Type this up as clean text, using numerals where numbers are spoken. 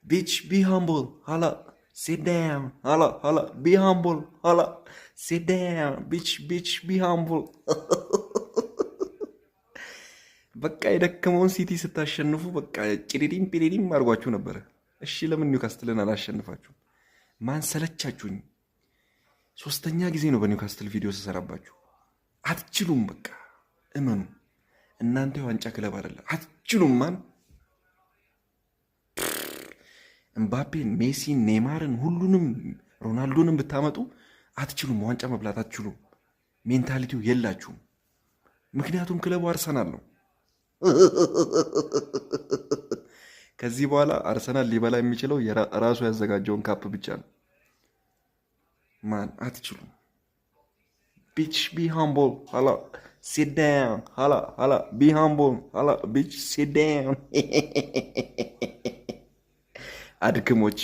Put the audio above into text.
Bitch, be humble. Hala. Sit down. Hala, hala. Be humble. Hala. Sit down. Bitch, be humble. በቃ የደከመውን ሲቲ ስታሸንፉ በቃ ጭሪሪም ፒሪሪም አድርጓችሁ ነበረ። እሺ ለምን ኒውካስትልን አላሸንፋችሁም? ማን ሰለቻችሁኝ? ሶስተኛ ጊዜ ነው በኒውካስትል ቪዲዮ ስሰራባችሁ። አትችሉም። በቃ እመኑ። እናንተ የዋንጫ ክለብ አይደለ። አትችሉም። ማን እምባፔን፣ ሜሲን፣ ኔይማርን ሁሉንም ሮናልዶንም ብታመጡ አትችሉም። ዋንጫ መብላት አትችሉም። ሜንታሊቲው የላችሁም። ምክንያቱም ክለቡ አርሰናል ነው። ከዚህ በኋላ አርሰናል ሊበላ የሚችለው ራሱ ያዘጋጀውን ካፕ ብቻ ነው። ማን አትችሉም። ቢች ቢ ሃምቦል hala sit down hala be humble hala bitch sit down አድክሞች